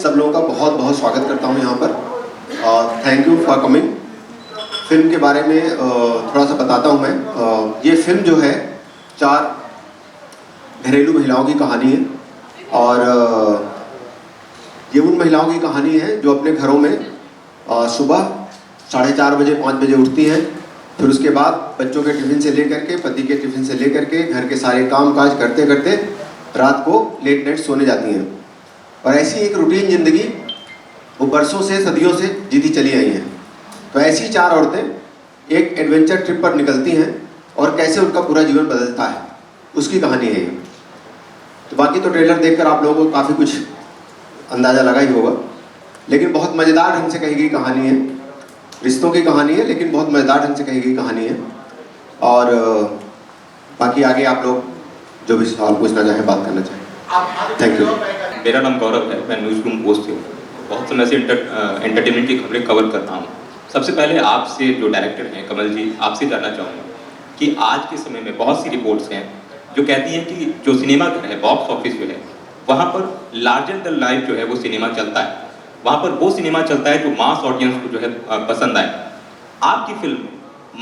सब लोगों का बहुत बहुत स्वागत करता हूँ यहाँ पर। Thank you for coming. Film के बारे में थोड़ा सा बताता हूँ मैं। ये फिल्म जो है 4 घरेलू महिलाओं की कहानी है और ये उन महिलाओं की कहानी है जो अपने घरों में सुबह 4:30 बजे 5 बजे उठती हैं, फिर उसके बाद बच्चों के टिफ़िन से लेकर के, पति के टिफ़िन से लेकर के, घर के सारे काम काज करते करते रात को लेट नाइट सोने जाती हैं। और ऐसी एक रूटीन ज़िंदगी वो बरसों से, सदियों से जीती चली आई हैं। तो ऐसी 4 औरतें एक एडवेंचर ट्रिप पर निकलती हैं और कैसे उनका पूरा जीवन बदलता है, उसकी कहानी है ये। तो बाकी तो ट्रेलर देखकर आप लोगों को काफ़ी कुछ अंदाज़ा लगा ही होगा, लेकिन बहुत मज़ेदार ढंग से कही गई कहानी है। रिश्तों की कहानी है, लेकिन बहुत मज़ेदार ढंग से कही गई कहानी है। और बाकी आगे आप लोग जो भी सवाल पूछना चाहें, बात करना चाहें। Thank you. मेरा नाम गौरव है, मैं न्यूज़ रूम पोस्ट से हूँ। बहुत समय से एंटरटेनमेंट की खबरें कवर करता हूँ। सबसे पहले आपसे जो डायरेक्टर हैं कमल जी, आपसे जानना चाहूँगा कि आज के समय में बहुत सी रिपोर्ट्स हैं जो कहती हैं कि जो सिनेमा घर है, बॉक्स ऑफिस जो है, वहाँ पर लार्जर देन लाइफ जो है वो सिनेमा चलता है। वहाँ पर वो सिनेमा चलता है जो मास ऑडियंस को जो है पसंद आए। आपकी फिल्म में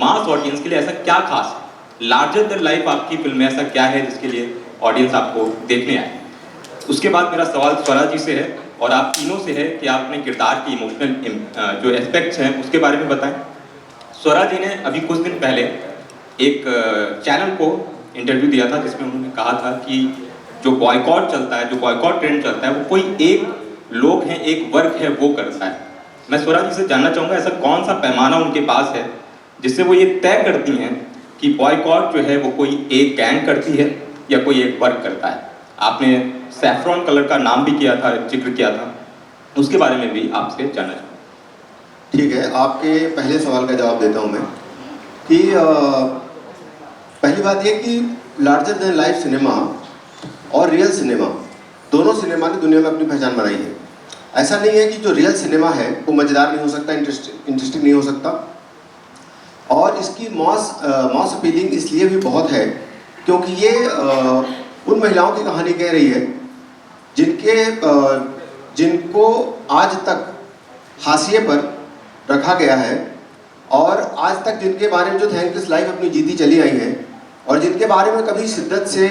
मास ऑडियंस के लिए ऐसा क्या खास है? लार्जर देन लाइफ आपकी फिल्म में ऐसा क्या है जिसके लिए ऑडियंस आपको देखने आए? उसके बाद मेरा सवाल स्वरा जी से है और आप तीनों से है कि आप अपने किरदार की इमोशनल जो एस्पेक्ट्स हैं उसके बारे में बताएं। स्वरा जी ने अभी कुछ दिन पहले एक चैनल को इंटरव्यू दिया था जिसमें उन्होंने कहा था कि जो बॉयकॉट चलता है, जो बॉयकॉट ट्रेंड चलता है, वो कोई एक लोग हैं, एक वर्ग है, वो करता है। मैं स्वरा जी से जानना चाहूँगा ऐसा कौन सा पैमाना उनके पास है जिससे वो ये तय करती हैं कि बॉयकॉट जो है वो कोई एक गैंग करती है या कोई एक वर्ग करता है। आपने सैफ्रॉन कलर का नाम भी किया था, जिक्र किया था, उसके बारे में भी आपसे जानना चाहूँगा। ठीक है, आपके पहले सवाल का जवाब देता हूँ मैं कि पहली बात ये कि लार्जर देन लाइफ सिनेमा और रियल सिनेमा, दोनों सिनेमा ने दुनिया में अपनी पहचान बनाई है। ऐसा नहीं है कि जो रियल सिनेमा है वो मज़ेदार नहीं हो सकता, इंटरेस्टिंग नहीं हो सकता। और इसकी मॉस अपीलिंग इसलिए भी बहुत है क्योंकि ये उन महिलाओं की कहानी कह रही है जिनको आज तक हाशिए पर रखा गया है और आज तक जिनके बारे में जो थैंकलेस लाइफ अपनी जीती चली आई है और जिनके बारे में कभी शिद्दत से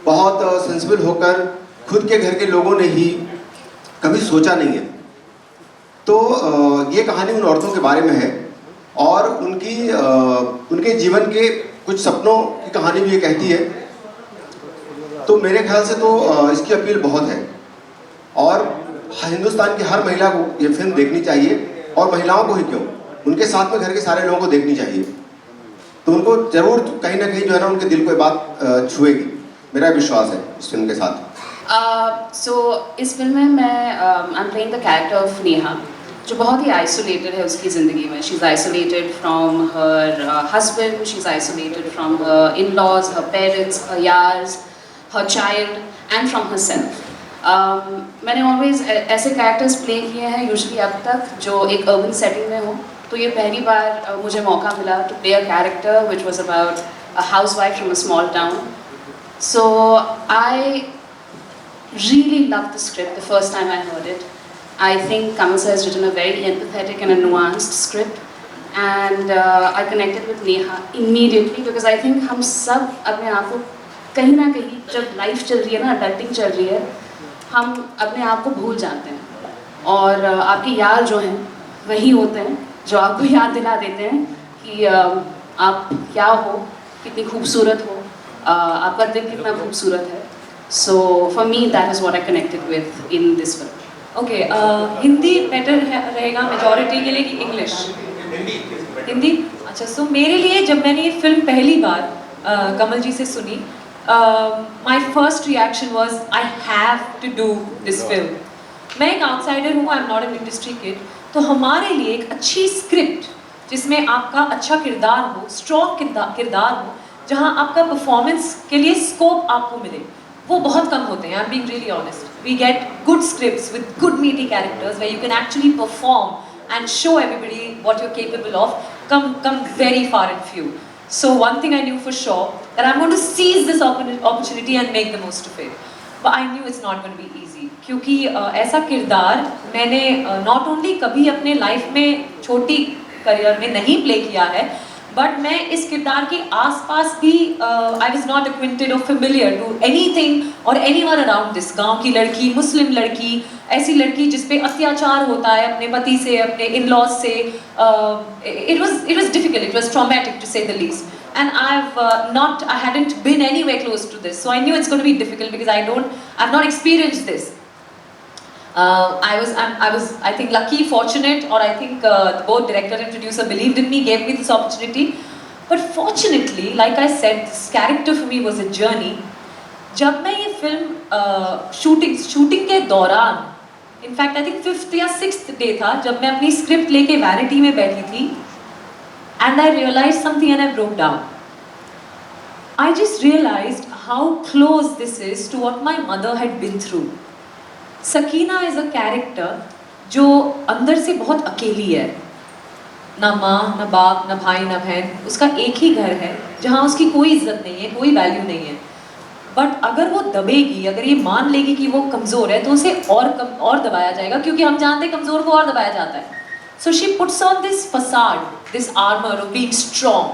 बहुत सेंसिबल होकर खुद के घर के लोगों ने ही कभी सोचा नहीं है। तो ये कहानी उन औरतों के बारे में है और उनके जीवन के कुछ सपनों की कहानी भी ये कहती है। तो मेरे ख्याल से तो इसकी अपील बहुत है और हिंदुस्तान की हर महिला को ये फिल्म देखनी चाहिए और महिलाओं को ही क्यों, उनके साथ में घर के सारे लोगों को देखनी चाहिए। तो उनको जरूर कहीं ना कहीं जो है ना उनके दिल को ये बात छुएगी, मेरा विश्वास है इस फिल्म के साथ। So, इस फिल्म में मैं I am playing the character of Neha, जो बहुत ही आइसोलेटेड है उसकी ज़िंदगी में। She is isolated from her husband, she is isolated from her in-laws, her parents, her यार्स, her child and from her self. मैंने ऑलवेज ऐसे कैरेक्टर्स प्ले किए हैं यूजुअली अब तक जो एक अर्बन सेटिंग में हो। तो ये पहली बार मुझे मौका मिला to play a character which was about a housewife from a small town. So I really loved the script the first time I heard it. I think Kamal sir has written a very empathetic and a nuanced script, and I connected with Neha immediately because I think हम सब अपने आप को कहीं ना कहीं जब life चल रही है ना, अडल्टिंग चल रही है, हम अपने आप को भूल जाते हैं और आपके यार जो हैं वही होते हैं जो आपको याद दिला देते हैं कि आप क्या हो, कितनी खूबसूरत हो, आपका दिल कितना खूबसूरत है। So for me that is what I connected with in this film. Okay, Hindi better रहेगा मेजॉरिटी के लिए कि इंग्लिश? हिंदी। अच्छा, सो मेरे लिए जब मैंने ये फिल्म पहली बार कमल जी से सुनी, my first reaction was I have to do this film. मैं एक आउटसाइडर हूँ, I am not an industry kid, तो हमारे लिए एक अच्छी स्क्रिप्ट जिसमें आपका अच्छा किरदार हो, स्ट्रॉन्ग किरदार हो, जहाँ आपका परफॉर्मेंस के लिए स्कोप आपको मिले, वो बहुत कम होते हैं। I am being really honest. We get good scripts with good meaty characters where you can actually perform and show everybody what you are capable of, come very far and few. So one thing I knew for sure, that I'm going to seize this opportunity and make the most of it. But I knew it's not going to be easy. क्योंकि ऐसा किरदार मैंने not only कभी अपने life में छोटी career में नहीं प्ले किया है, बट मैं इस किरदार के आसपास भी आई वॉज नॉट एक्विंटेड और फेमिलियर टू एनीथिंग और एनीवन अराउंड दिस। गांव की लड़की, मुस्लिम लड़की, ऐसी लड़की जिस पे अत्याचार होता है अपने पति से, अपने इन लॉज से। It was difficult, it was traumatic to say the least, and I hadn't been anywhere close to this, so I knew it's going to be difficult because I've not experienced this. I was I think lucky, fortunate, or I think both director and producer believed in me, gave me this opportunity. But fortunately, like I said, this character for me was a journey. जब मैं ये film shooting के दौरान, in fact I think 5th या 6th day था, जब मैं अपनी स्क्रिप्ट लेके वैनिटी में बैठी थी, and I realized something and I broke down. I just realized how close this is to what my mother had been through. Sakina is a character जो अंदर से बहुत अकेली है, ना माँ, ना बाप, ना भाई, ना बहन। उसका एक ही घर है जहाँ उसकी कोई इज्जत नहीं है, कोई वैल्यू नहीं है। बट अगर वो दबेगी, अगर ये मान लेगी कि वो कमज़ोर है, तो उसे और दबाया जाएगा, क्योंकि हम जानते हैं कमज़ोर को और दबाया जाता है। So she puts on this facade, this armor of being strong.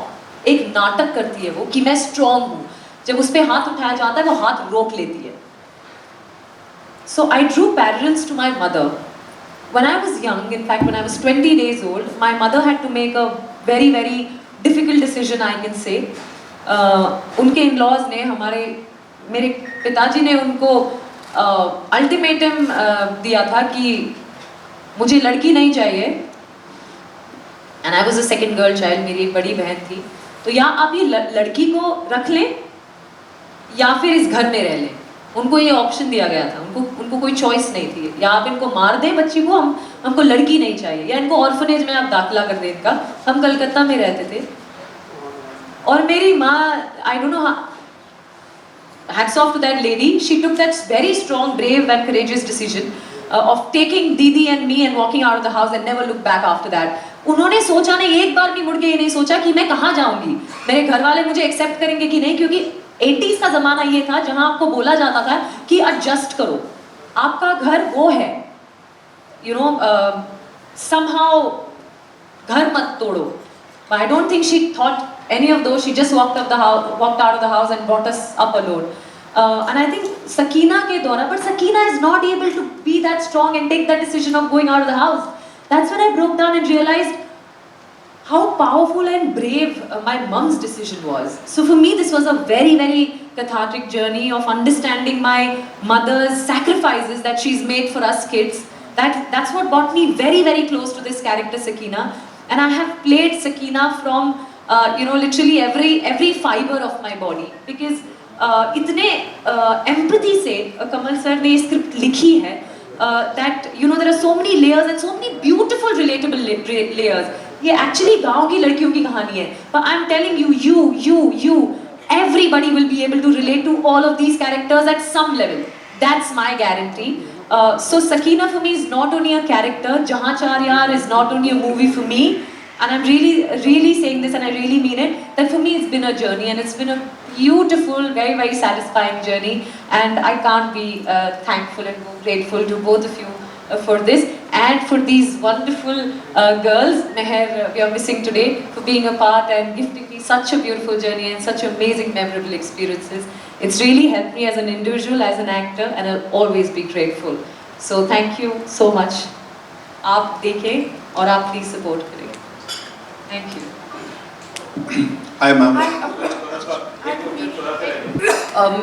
एक नाटक करती है वो कि मैं strong हूँ। जब उस पे हाथ उठाया जाता है, वो हाथ रोक लेती है। So I drew parallels to my mother. When I was young, in fact, when I was 20 days old, my mother had to make a very, very difficult decision, I can say. उनके in-laws ने मेरे पिताजी ने उनको ultimatum दिया था कि मुझे लड़की नहीं चाहिए। And I was a second girl child, मेरी एक बड़ी बहन थी। तो या आप ये लड़की को रख लें या फिर इस घर में रह लें। उनको ये ऑप्शन दिया गया था, उनको कोई चॉइस नहीं थी। या आप इनको मार दें बच्ची को, हमको लड़की नहीं चाहिए, या इनको ऑर्फनेज में आप दाखिला कर दें इनका। हम कलकत्ता में रहते थे और मेरी माँ, I don't know, hats off to that lady, she took that very strong, brave and courageous decision of taking Didi and me and walking out of the house and never looked back after that. उन्होंने सोचा नहीं, एक बार भी मुड़ के ये नहीं सोचा कि मैं कहाँ जाऊंगी, मेरे घर वाले मुझे एक्सेप्ट करेंगे कि नहीं, क्योंकि 80s का ज़माना ये था जहाँ आपको बोला जाता था कि एडजस्ट करो, आपका घर वो है, यू नो, somehow घर मत तोड़ो. But I don't think she thought any of those. She just walked out of the house and brought us up alone. And I think Sakina के द्वारा, but Sakina is not able to be that strong and take that decision of going out of the house. That's when I broke down and realized how powerful and brave my mom's decision was. So for me, this was a very, very cathartic journey of understanding my mother's sacrifices that she's made for us kids. That's what brought me very, very close to this character Sakina. And I have played Sakina from literally every fiber of my body, because इतने empathy से कमल sir ने ये script लिखी है that there are so many layers and so many beautiful relatable layers. ये actually गाँव की लड़कियों की कहानी है, but I'm telling you, everybody will be able to relate to all of these characters at some level. That's my guarantee. So Sakina for me is not only a character, Jahan Char Yaar is not only a movie for me, and I'm really, really saying this and I really mean it, that for me it's been a journey, and it's been a beautiful, very, very satisfying journey, and I can't be thankful and more grateful to both of you for this, and for these wonderful girls, Meher, we are missing today, for being a part and gifting me such a beautiful journey and such amazing, memorable experiences. It's really helped me as an individual, as an actor, and I'll always be grateful. So thank you so much. आप देखें और आप please support करें. Thank you. Hi ma'am.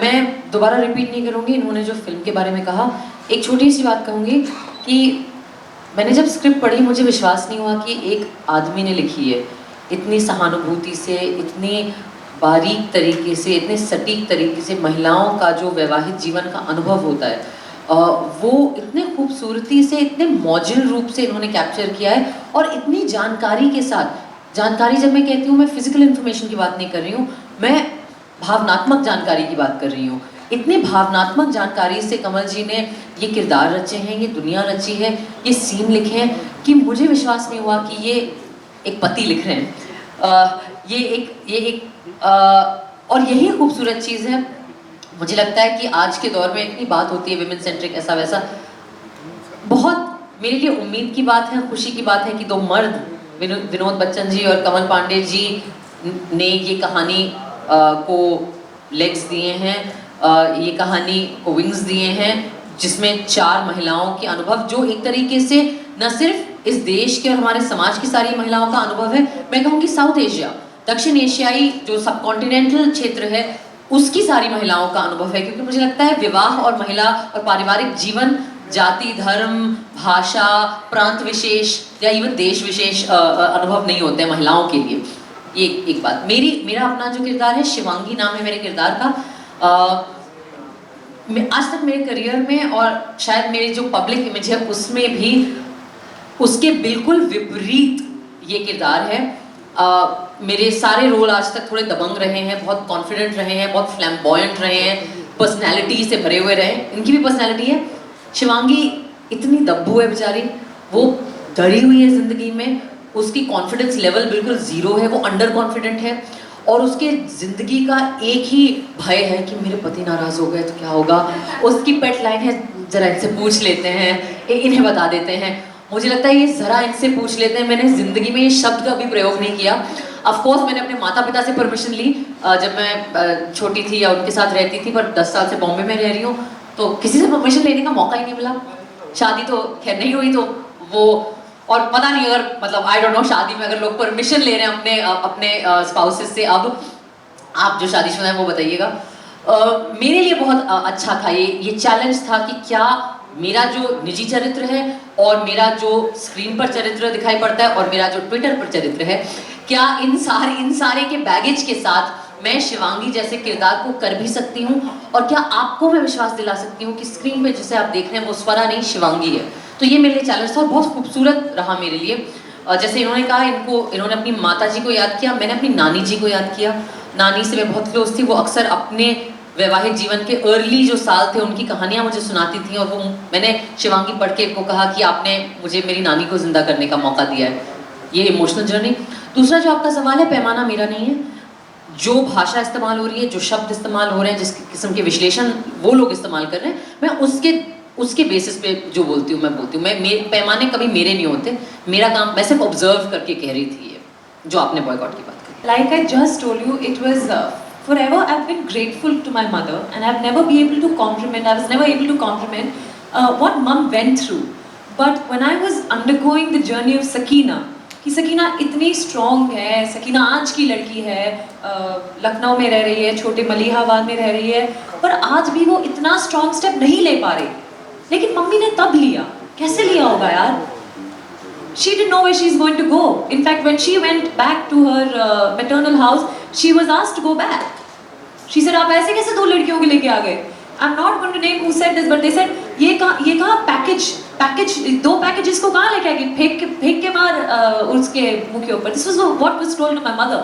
मैं दोबारा repeat नहीं करूँगी इन्होंने जो फिल्म के बारे में कहा. एक छोटी सी बात कहूँगी कि मैंने जब स्क्रिप्ट पढ़ी मुझे विश्वास नहीं हुआ कि एक आदमी ने लिखी है इतनी सहानुभूति से, इतनी बारीक तरीके से, इतने सटीक तरीके से. महिलाओं का जो वैवाहिक जीवन का अनुभव होता है वो इतने खूबसूरती से, इतने मॉडल रूप से इन्होंने कैप्चर किया है, और इतनी जानकारी के साथ. जानकारी जब मैं कहती हूँ, मैं फिजिकल इन्फॉर्मेशन की बात नहीं कर रही हूँ, मैं भावनात्मक जानकारी की बात कर रही हूँ. इतनी भावनात्मक जानकारी से कमल जी ने ये किरदार रचे हैं, ये दुनिया रची है, ये सीन लिखे हैं कि मुझे विश्वास नहीं हुआ कि ये एक पति लिख रहे हैं. ये एक और यही खूबसूरत चीज़ है. मुझे लगता है कि आज के दौर में इतनी बात होती है विमेन सेंट्रिक ऐसा वैसा, बहुत मेरे लिए उम्मीद की बात है, खुशी की बात है कि दो मर्द विनोद बच्चन जी और कमल पांडे जी ने ये कहानी को लेग्स दिए हैं, ये कहानी को विंग्स दिए हैं, जिसमें 4 महिलाओं के अनुभव जो एक तरीके से न सिर्फ इस देश के और हमारे समाज की सारी महिलाओं का अनुभव है, मैं कहूँगी साउथ एशिया, दक्षिण एशियाई जो सब कॉन्टिनेंटल क्षेत्र है उसकी सारी महिलाओं का अनुभव है। क्योंकि मुझे लगता है विवाह और महिला और पारिवारिक जीवन जाति, धर्म, भाषा, प्रांत विशेष या इवन देश विशेष अनुभव नहीं होते हैं महिलाओं के लिए। ये एक बात। मेरा अपना जो किरदार है, शिवांगी नाम है मेरे किरदार का, आज तक मेरे करियर में और शायद मेरी जो पब्लिक इमेज है उसमें भी उसके बिल्कुल विपरीत ये किरदार है। मेरे सारे रोल आज तक थोड़े दबंग रहे हैं, बहुत कॉन्फिडेंट रहे हैं, बहुत फ्लैम्बॉयंट रहे हैं, पर्सनैलिटी से भरे हुए रहे। इनकी भी पर्सनैलिटी है। शिवांगी इतनी दब्बू है बेचारी, वो डरी हुई है ज़िंदगी में, उसकी कॉन्फिडेंस लेवल बिल्कुल ज़ीरो है, वो अंडर कॉन्फिडेंट है और उसके ज़िंदगी का एक ही भय है कि मेरे पति नाराज़ हो गए तो क्या होगा। उसकी पेट लाइन है, ज़रा इनसे पूछ लेते हैं, इन्हें बता देते हैं। मुझे लगता है ये ज़रा इनसे पूछ लेते हैं, मैंने ज़िंदगी में ये शब्द का भी प्रयोग नहीं किया। ऑफ कोर्स मैंने अपने माता पिता से परमिशन ली जब मैं छोटी थी या उनके साथ रहती थी, पर 10 साल से बॉम्बे में रह रही हूँ तो किसी से परमिशन लेने का मौका ही नहीं मिला। शादी तो खैर नहीं हुई तो वो, और पता नहीं अगर मतलब आई डोंट नो शादी में अगर लोग परमिशन ले रहे हैं अपने स्पाउसेस से, अब आप जो शादीशुदा हैं वो बताइएगा। मेरे लिए बहुत अच्छा था ये चैलेंज था कि क्या मेरा जो निजी चरित्र है और मेरा जो स्क्रीन पर चरित्र दिखाई पड़ता है और मेरा जो ट्विटर पर चरित्र है, क्या इन सारे के बैगेज के साथ मैं शिवांगी जैसे किरदार को कर भी सकती हूँ, और क्या आपको मैं विश्वास दिला सकती हूँ कि स्क्रीन पे जिसे आप देख रहे हैं वो स्वरा नहीं शिवांगी है। तो ये मेरे लिए चैलेंज था और बहुत खूबसूरत रहा मेरे लिए। जैसे इन्होंने कहा इन्होंने अपनी माता जी को याद किया, मैंने अपनी नानी जी को याद किया। नानी से मैं बहुत क्लोज थी, वो अक्सर अपने वैवाहिक जीवन के अर्ली जो साल थे उनकी कहानियाँ मुझे सुनाती थी, और वो मैंने शिवांगी पढ़ के को कहा कि आपने मुझे मेरी नानी को जिंदा करने का मौका दिया है। ये इमोशनल जर्नी। दूसरा जो आपका सवाल है, पैमाना मेरा नहीं है। जो भाषा इस्तेमाल हो रही है, जो शब्द इस्तेमाल हो रहे हैं, जिस किस्म के विश्लेषण वो लोग इस्तेमाल कर रहे हैं, मैं उसके बेसिस पे जो बोलती हूँ मैं बोलती हूँ। मैं पैमाने कभी मेरे नहीं होते, मेरा काम मैं सिर्फ ऑब्जर्व करके कह रही थी ये जो आपने बॉयकॉट की बात करी। Like I just told you, it was forever I've been grateful to my mother and I've never been able to compliment, I was never able to compliment what mum went through. But when I was undergoing the journey of Sakina, कि सकीना इतनी strong है, सकीना आज की लड़की है, लखनऊ में रह रही है, छोटे मलिहाबाद में रह रही है, पर आज भी वो इतना स्ट्रॉन्ग स्टेप नहीं ले पा रही, लेकिन मम्मी ने तब लिया। कैसे लिया होगा यार? She didn't know where she's going to go. In fact, when she went back to her maternal house, she was asked to go back. She said, आप ऐसे कैसे 2 लड़कियों के लेके आ गए? I'm not going to name who said this, but they said, ये कहाँ package 2 packages को कहाँ लेके आ गए? फेंक के मार उसके मुंह के ऊपर। This was what was told to my mother.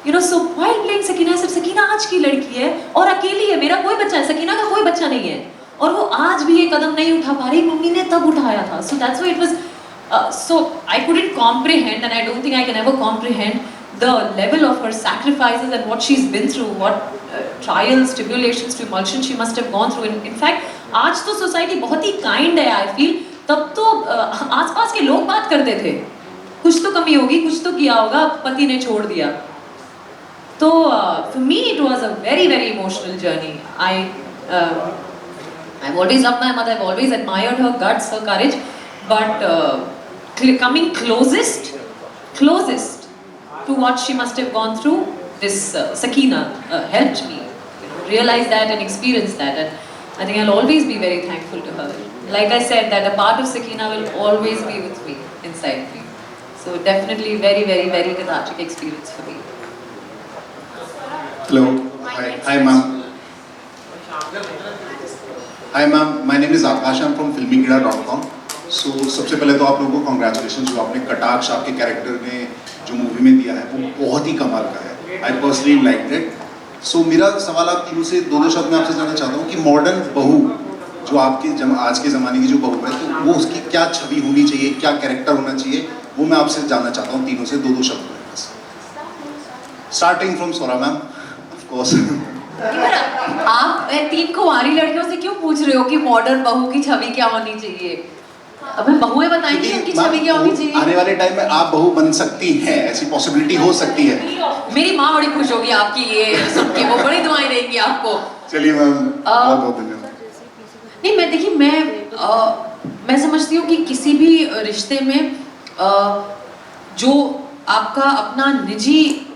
You know, so while playing Sakina, सिर्फ सकीना आज की लड़की है और अकेली है, मेरा कोई बच्चा है, सकीना का कोई बच्चा नहीं है, और वो आज भी ये कदम नहीं उठा पा रही, मम्मी ने तब उठाया था। So that's why it was so I couldn't comprehend, and I don't think I can ever comprehend the level of her sacrifices and what she's been through, what trials, tribulations, emulsions she must have gone through. In fact, आज तो society बहुत ही kind है, I feel. तब तो आसपास के लोग बात करते थे, कुछ तो कमी होगी, कुछ तो किया होगा, पति ने छोड़ दिया। तो for me it was a very very emotional journey. I've always loved my mother, I've always admired her guts, her courage, but coming closest to what she must have gone through, this Sakina helped me realize that and experience that, and I think I'll always be very thankful to her. Like I said, that a part of Sakina will always be with me, inside me. So definitely very very very cathartic experience for me. Hello. Hi ma'am. Hi ma'am, my name is Akash, I'm from filmikida.com. So सबसे पहले तो आप लोगों को congratulations, जो आपने कटाक्ष आपके कैरेक्टर ने जो मूवी में दिया है वो बहुत ही कमाल का है। I personally liked it. So मेरा सवाल आप तीनों से दो शब्द में आपसे जानना चाहता हूँ कि मॉडर्न बहू जो आपके आज के ज़माने की जो बहू है, तो वो उसकी क्या छवि होनी चाहिए, क्या कैरेक्टर होना चाहिए, वो मैं आपसे जानना चाहता हूँ तीनों से दो शब्द में। Starting from Swara ma'am, of course. आप 3 कुंवारी लड़कियों से क्यों पूछ रहे हो कि मॉडर्न बहू की छवि क्या होनी चाहिए? अब मैं बहुएं बताएंगी उनकी छवि क्या होनी चाहिए? आने वाले टाइम में आप बहू बन सकती हैं, ऐसी पॉसिबिलिटी हो सकती है। मेरी माँ बड़ी खुश होगी आपकी ये सुन के, वो बड़ी दुआएं देंगी आपको। चलिए मैम, बहुत बहुत धन्यवाद। नहीं, मैं देखिए, मैं समझती हूँ कि किसी भी रिश्ते में जो आपका अपना निजी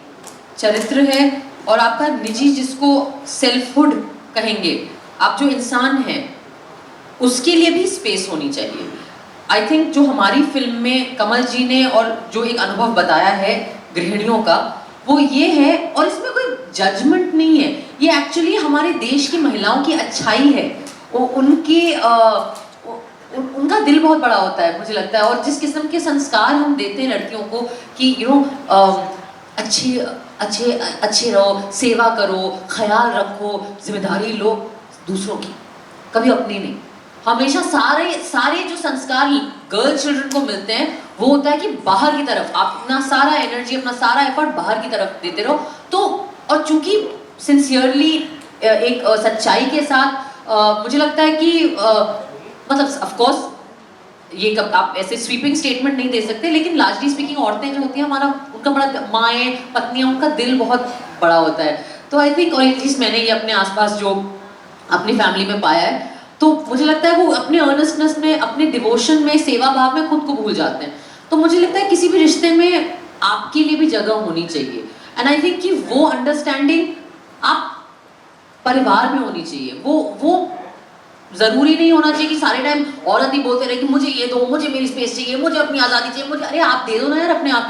चरित्र है और आपका निजी, जिसको सेल्फहुड कहेंगे, आप जो इंसान हैं, उसके लिए भी स्पेस होनी चाहिए। आई थिंक जो हमारी फिल्म में कमल जी ने और जो एक अनुभव बताया है गृहिणियों का, वो ये है, और इसमें कोई जजमेंट नहीं है, ये एक्चुअली हमारे देश की महिलाओं की अच्छाई है। वो उनका दिल बहुत बड़ा होता है, मुझे लगता है, और जिस किस्म के संस्कार हम देते हैं लड़कियों को कि अच्छे रहो, सेवा करो, ख्याल रखो, जिम्मेदारी लो दूसरों की, कभी अपनी नहीं। हमेशा सारे जो संस्कार गर्ल चिल्ड्रन को मिलते हैं वो होता है कि बाहर की तरफ आप अपना सारा एनर्जी, अपना सारा एफर्ट बाहर की तरफ देते रहो। तो और चूंकि सिंसियरली एक सच्चाई के साथ मुझे लगता है कि मतलब ऑफ कोर्स ये कब आप ऐसे स्वीपिंग स्टेटमेंट नहीं दे सकते, लेकिन लार्जली स्पीकिंग औरतें जो होती हैं, हमारा उनका बड़ा, माएँ पत्नियाँ, उनका दिल बहुत बड़ा होता है। तो आई थिंक, और एटलीस्ट मैंने ये अपने आसपास जो अपनी फैमिली में पाया है, तो मुझे लगता है वो अपने अर्नेस्टनेस में, अपने डिवोशन में, सेवा भाव में खुद को भूल जाते हैं। तो मुझे लगता है किसी भी रिश्ते में आपके लिए भी जगह होनी चाहिए, एंड आई थिंक कि वो अंडरस्टैंडिंग आप परिवार में होनी चाहिए। वो जरूरी नहीं होना चाहिए कि सारे टाइम औरत ही बोलते रहे कि मुझे ये दो, मुझे मेरी स्पेस चाहिए, मुझे अपनी आज़ादी चाहिए, मुझे, अरे आप दे दो ना यार अपने आप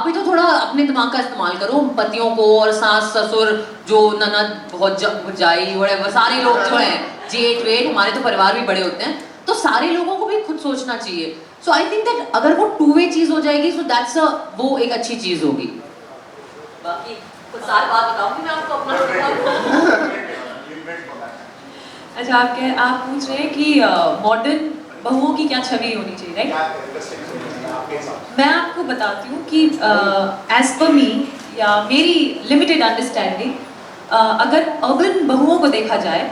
ही तो थोड़ा अपने दिमाग का इस्तेमाल करो। पतियों को और सास ससुर जो ननद भौजाई वगैरह सारे लोग जो हैं, जेठ वेठ, हमारे तो परिवार भी बड़े होते हैं, तो सारे लोगों को भी खुद सोचना चाहिए। सो आई थिंक दैट अगर वो टू वे चीज़ हो जाएगी, सो दैट्स वो एक अच्छी चीज़ होगी। बाकी कुछ साल बाद बताऊंगी मैं आपको अपना। अच्छा, आप पूछ रहे हैं कि मॉडर्न बहुओं की क्या छवि होनी चाहिए, राइट? मैं आपको बताती हूँ कि एज पर मी, या मेरी लिमिटेड अंडरस्टैंडिंग, अगर अर्बन बहुओं को देखा जाए,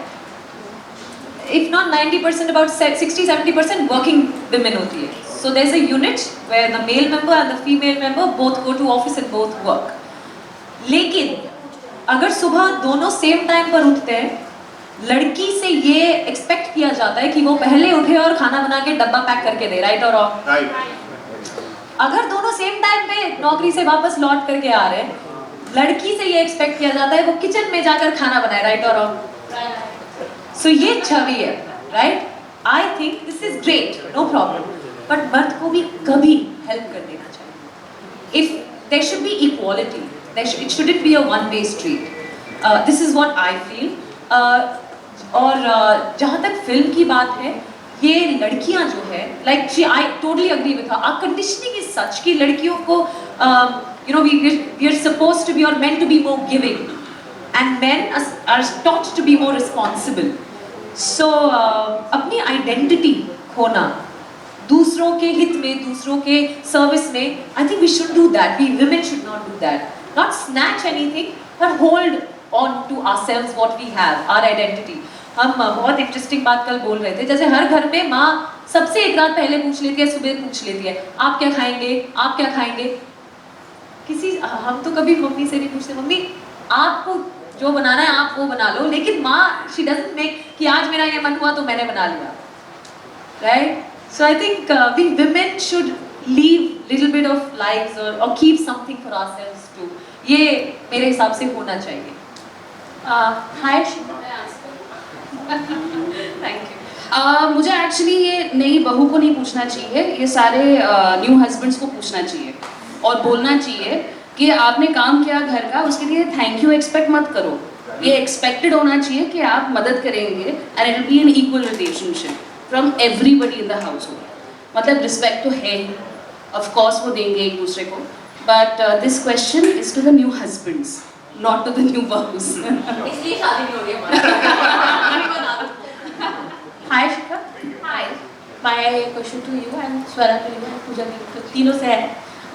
if not 90%, about 60-70% working women होती है. So there's a unit where the male member and the female member both go to office and both work. लेकिन अगर सुबह दोनों सेम टाइम पर उठते हैं, लड़की से ये एक्सपेक्ट किया जाता है कि वो पहले उठे और खाना बना के डब्बा पैक करके दे, राइट और रॉन्ग? राइट। अगर दोनों सेम टाइम पे नौकरी से वापस लौट करके आ रहे हैं, लड़की से ये एक्सपेक्ट किया जाता है वो किचन में जाकर खाना बनाए, राइट और रॉन्ग? सो ये छवि है, right? I think this is great, no problem, but मर्द को भी कभी हेल्प कर देना चाहिए. If there should be equality, it shouldn't be a one way street. This is what I feel. और जहाँ तक फिल्म की बात है, ये लड़कियाँ जो है, like she, I totally agree with her, our conditioning is such कि लड़कियों को you know, we are supposed to be or meant to be more giving, and men are taught to be more responsible. So अपनी identity खोना दूसरों के हित में, दूसरों के सर्विस में, I think we should do that. We women should not do that. Not snatch anything, but hold on to ourselves what we have, our identity. हम बहुत इंटरेस्टिंग बात कल बोल रहे थे, जैसे हर घर में माँ सबसे एक रात पहले पूछ लेती है, सुबह पूछ लेती है, आप क्या खाएंगे, आप क्या खाएंगे. हम तो कभी मम्मी से नहीं पूछते, मम्मी आपको जो बनाना है आप वो बना लो, लेकिन माँ शी डजंट मेक कि आज मेरा ये मन हुआ तो मैंने बना लिया, right? So I think we women should leave little bit of lives और keep something for ourselves too. ये मेरे हिसाब से होना चाहिए. Hi thank you. मुझे एक्चुअली ये नई बहू को नहीं पूछना चाहिए, ये सारे न्यू हस्बैंड्स को पूछना चाहिए और बोलना चाहिए कि आपने काम किया घर का, उसके लिए थैंक यू एक्सपेक्ट मत करो. ये एक्सपेक्टेड होना चाहिए कि आप मदद करेंगे, and it will be an equal relationship from everybody in the household. मतलब रिस्पेक्ट तो है, ऑफ कोर्स वो देंगे एक दूसरे को, but this question is to the new husbands, not to the new बहूज. इसलिए शादी नहीं हो रही हमारी. Hi Shikha. Hi. My question to you and Swara to you and Pooja to तीनों से है.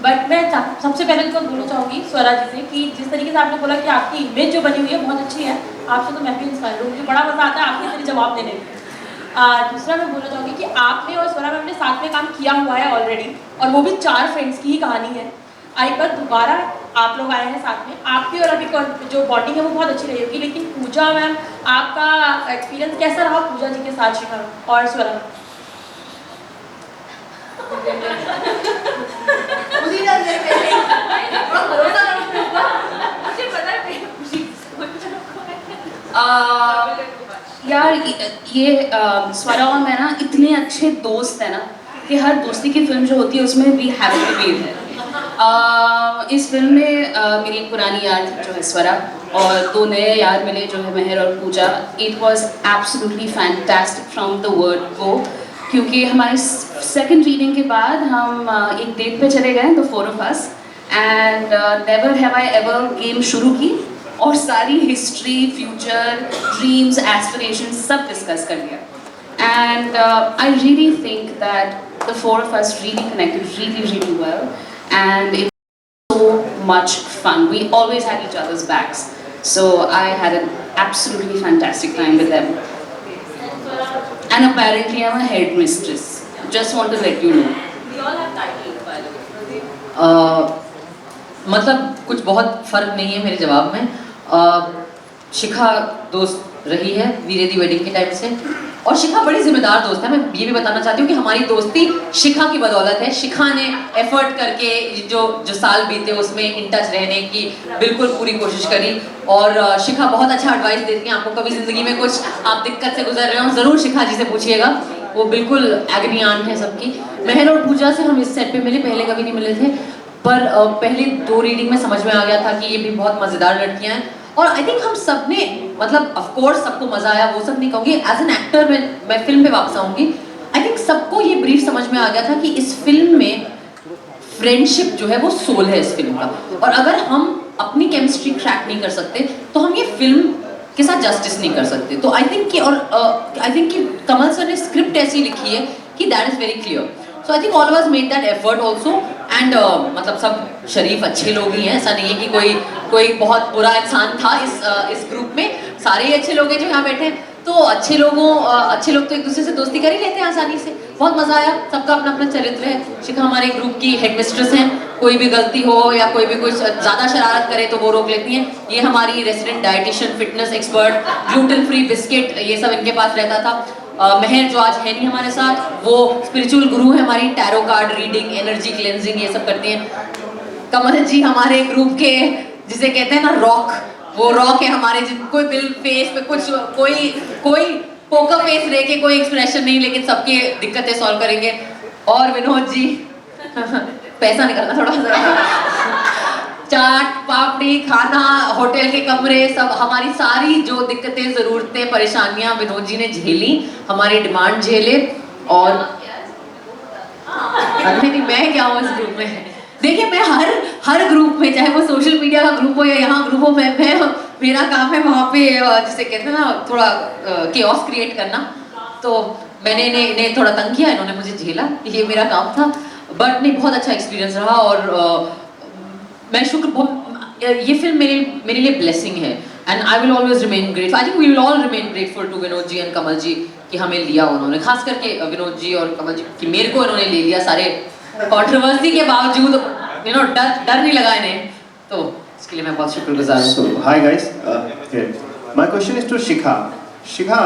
बट मैं सबसे पहले तो बोलना चाहूँगी स्वरा जी से कि जिस तरीके से आपने बोला कि आपकी इमेज जो बनी हुई है बहुत अच्छी है, आपसे तो मैं भी इंस्पायर हूँ, मुझे बड़ा मजा आता है आपके इतने जवाब देने में। दूसरा मैं बोलना चाहूँगी कि आपने और स्वरा मैम ने साथ में काम किया हुआ है ऑलरेडी, और वो भी 4 फ्रेंड्स की ही कहानी है। एक बार दोबारा आप लोग आए हैं साथ में, आपकी और अभी जो बॉन्डिंग है वो बहुत अच्छी रही होगी, लेकिन पूजा मैम आपका एक्सपीरियंस कैसा रहा पूजा जी के साथ शिखा और स्वरा? यार ये स्वरा और मैं ना इतने अच्छे दोस्त हैं ना कि हर दोस्ती की फिल्म जो होती है उसमें वी हैव टू बी है। इस फिल्म में मेरी एक पुरानी यार जो है स्वरा और 2 नए यार मिले जो है महर और Pooja. It was absolutely fantastic from the word go, क्योंकि हमारे सेकंड रीडिंग के बाद हम एक डेट पे चले गए the 4 of us and never have I ever game शुरू की और सारी हिस्ट्री, फ्यूचर, ड्रीम्स, एस्पिरेशंस सब डिस्कस कर लिया। And I really think that the 4 of us really connected really well, and it was so much fun. We always had each other's backs, so I had an absolutely fantastic time with them. And apparently I'm a headmistress. Just want to let you know. We all have titles, by the way. मतलब कुछ बहुत फर्क नहीं है मेरे जवाब में। शिखा दोस्त रही है वीरे दी वेडिंग के टाइम से, और शिखा बड़ी जिम्मेदार दोस्त है। मैं ये भी बताना चाहती हूँ कि हमारी दोस्ती शिखा की बदौलत है। शिखा ने एफर्ट करके जो साल बीते उसमें इन टच रहने की बिल्कुल पूरी कोशिश करी, और शिखा बहुत अच्छा एडवाइस देती है। आपको कभी ज़िंदगी में कुछ आप दिक्कत से गुजर रहे हो ज़रूर शिखा जी से पूछिएगा, वो बिल्कुल एग्नी आंट है सबकी। महर और पूजा से हम इस सेट पे मिले, पहले कभी नहीं मिले थे, पर पहले 2 रीडिंग में समझ में आ गया था कि ये भी बहुत मज़ेदार लड़कियाँ हैं। और आई थिंक हम सब ने मतलब ऑफ कोर्स सबको मज़ा आया वो सब नहीं कहूँगी, एज एन एक्टर मैं फिल्म पे वापस आऊँगी। आई थिंक सबको ये ब्रीफ समझ में आ गया था कि इस फिल्म में फ्रेंडशिप जो है वो सोल है इस फिल्म का, और अगर हम अपनी केमिस्ट्री क्रैक नहीं कर सकते तो हम ये फिल्म के साथ जस्टिस नहीं कर सकते। तो आई थिंक कि कि कमल सर ने स्क्रिप्ट ऐसी लिखी है कि that is very clear. So I think all of us made that effort also, and मतलब सब शरीफ अच्छे लोग ही हैं, ऐसा नहीं है कि कोई बहुत बुरा इंसान था इस ग्रुप में। सारे ही अच्छे लोग हैं जो यहाँ बैठे हैं, तो अच्छे लोग तो एक दूसरे से दोस्ती कर ही लेते हैं आसानी से। बहुत मज़ा आया, सबका अपना अपना चरित्र है। शिखा हमारे ग्रुप की हेडमिस्ट्रेस हैं, कोई भी गलती हो या कोई भी कुछ ज़्यादा शरारत करे तो वो रोक लेती हैं। ये हमारी resident dietitian, fitness expert, gluten free biscuit, ये सब इनके पास रहता था। महर जो आज है नहीं हमारे साथ, वो स्पिरिचुअल गुरु है हमारी, tarot card reading, energy cleansing ये सब करती हैं। कमल जी हमारे ग्रुप के जिसे कहते हैं ना रॉक, वो रॉक है हमारे, कोई बिल फेस पे कुछ कोई पोकर फेस रह के कोई एक्सप्रेशन नहीं, लेकिन सबकी दिक्कतें सॉल्व करेंगे। और विनोद जी पैसा निकलना थोड़ा सा चाट पापड़ी खाना, होटल के कमरे, सब हमारी सारी जो दिक्कतें ज़रूरतें परेशानियां विनोद जी ने झेली, हमारी डिमांड झेले। और नहीं मैं क्या हूँ इस ग्रुप में, देखिए मैं हर ग्रुप में, चाहे वो सोशल मीडिया का ग्रुप हो या यहाँ ग्रुप हो, मैं मेरा काम है वहाँ पे जिसे कहते हैं ना थोड़ा केओस क्रिएट करना। तो मैंने इन्हें थोड़ा तंग किया, इन्होंने मुझे झेला, ये मेरा काम था। बट नहीं, बहुत अच्छा एक्सपीरियंस रहा, और मैं ये फिल्म मेरे लिए ब्लेसिंग है, and I will always remain grateful. I think we will all remain grateful to Vinod ji and Kamal ji कि हमें लिया उन्होंने, खास करके विनोद जी और कमल जी कि मेरे को इन्होंने ले लिया सारे कंट्रोवर्सी के बावजूद, डर नहीं लगा इन्हें, तो इसके लिए मैं बहुत शुक्रगुजार हूँ। So, hi guys. My question is to Shikha. Shikha,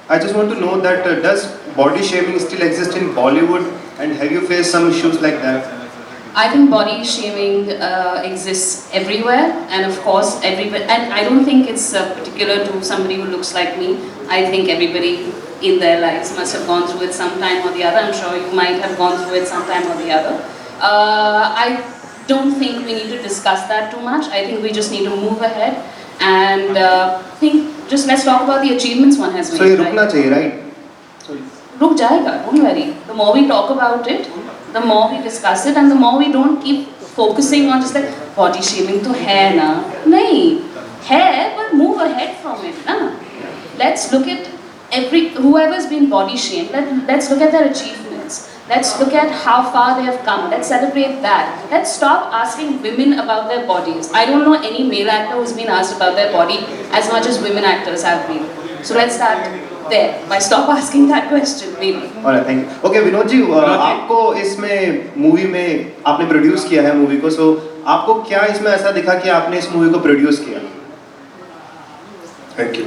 I just want to know that does body shaming still exist in Bollywood, and have you faced some issues like that? I think body shaming exists everywhere, and of course everywhere, and I don't think it's particular to somebody who looks like me. I think everybody in their lives must have gone through it sometime or the other. I'm sure you might have gone through it sometime or the other. I don't think we need to discuss that too much. I think we just need to move ahead and just let's talk about the achievements one has made. So ये रुकना चाहिए, right? रुक जाएगा, don't worry. The more we talk about it, the more we discuss it, and the more we don't keep focusing on just like body shaming तो है ना, नहीं है, but move ahead from it ना. Let's look at whoever's been body shamed. Let's look at their achievements. Let's look at how far they have come. Let's celebrate that. Let's stop asking women about their bodies. I don't know any male actor who's been asked about their body as much as women actors have been. So let's start there by stop asking that question, maybe. Alright, thank you. Okay, Vinod ji, आपको इसमें movie में आपने produce किया है movie को, सो आपको क्या इसमें ऐसा दिखा कि आपने इस मूवी को प्रोड्यूस किया? Thank you.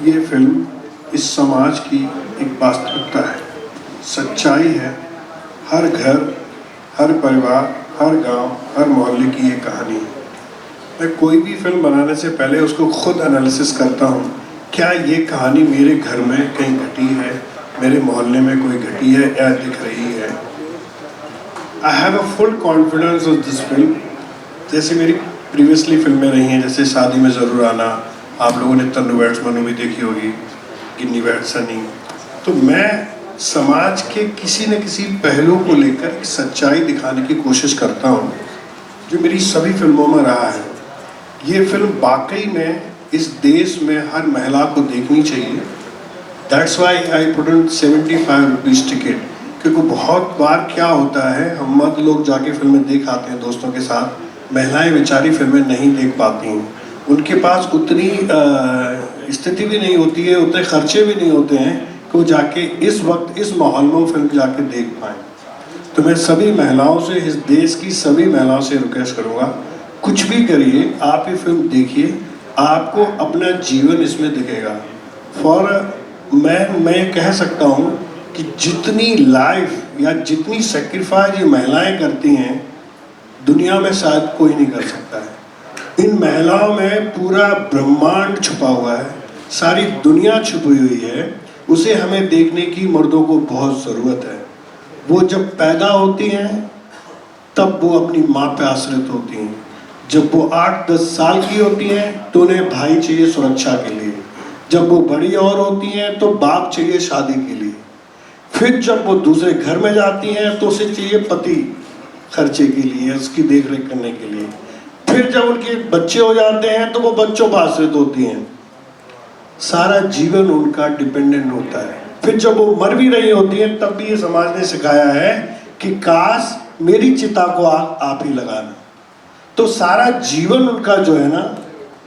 ये फिल्म इस समाज की एक वास्तविकता है, सच्चाई है। हर घर, हर परिवार, हर गांव, हर मोहल्ले की ये कहानी है। मैं कोई भी फिल्म बनाने से पहले उसको खुद एनालिसिस करता हूँ, क्या ये कहानी मेरे घर में कहीं घटी है, मेरे मोहल्ले में कोई घटी है या दिख रही है। I have a full confidence of this film. जैसे मेरी प्रीवियसली फिल्में रही हैं, जैसे शादी में ज़रूर आना, आप लोगों ने तन्नू बैट्समैन भी देखी होगी, गिन्नी बैट्सनी। तो मैं समाज के किसी न किसी पहलू को लेकर एक सच्चाई दिखाने की कोशिश करता हूँ, जो मेरी सभी फिल्मों में रहा है। ये फिल्म वाकई में इस देश में हर महिला को देखनी चाहिए। That's why I put in 75 rupees ticket, क्योंकि बहुत बार क्या होता है, हम मर्द लोग जाके फिल्में देख आते हैं दोस्तों के साथ, महिलाएं बेचारी फिल्में नहीं देख पाती हैं, उनके पास उतनी स्थिति भी नहीं होती है, उतने खर्चे भी नहीं होते हैं कि वो जाके इस वक्त इस माहौल में वो फिल्म जाके देख पाएँ। तो मैं सभी महिलाओं से, इस देश की सभी महिलाओं से रिक्वेस्ट करूँगा, कुछ भी करिए, आप ये फिल्म देखिए, आपको अपना जीवन इसमें दिखेगा। मैं कह सकता हूँ कि जितनी लाइफ या जितनी सेक्रीफाइस ये महिलाएं करती हैं, दुनिया में शायद कोई नहीं कर सकता है। इन महिलाओं में पूरा ब्रह्मांड छुपा हुआ है, सारी दुनिया छुपी हुई है, उसे हमें देखने की मर्दों को बहुत ज़रूरत है। वो जब पैदा होती हैं तब वो अपनी माँ पे आश्रित होती हैं, जब वो 8-10 साल की होती हैं तो उन्हें भाई चाहिए सुरक्षा के लिए, जब वो बड़ी और होती हैं तो बाप चाहिए शादी के लिए, फिर जब वो दूसरे घर में जाती हैं तो उसे चाहिए पति खर्चे के लिए, उसकी देख रेख करने के लिए, फिर जब उनके बच्चे हो जाते हैं तो वो बच्चों पर आश्रित होती हैं, सारा जीवन उनका डिपेंडेंट होता है। फिर जब वो मर भी रही होती हैं तब भी ये समाज ने सिखाया है कि काश मेरी चिता को आग आप ही लगाना। तो सारा जीवन उनका जो है ना,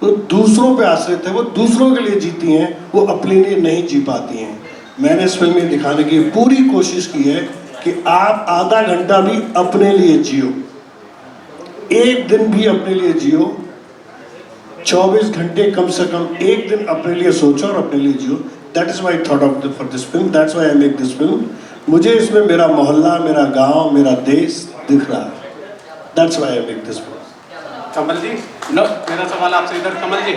वो दूसरों पे आश्रित है, वो दूसरों के लिए जीती हैं, वो अपने लिए नहीं जी पाती हैं। मैंने इस फिल्म में दिखाने की पूरी कोशिश की है कि आप आधा घंटा भी अपने लिए जियो, एक दिन भी अपने लिए जियो, 24 घंटे कम से कम एक दिन अपने लिए सोचो और अपने लिए जियो। That is why thought of for this film, that's why I make this film. मुझे इसमें मेरा मोहल्ला, मेरा गांव, मेरा देश दिख रहा है। That's why I make this film. Kamal ji, मेरा सवाल आपसे इधर। कमल जी,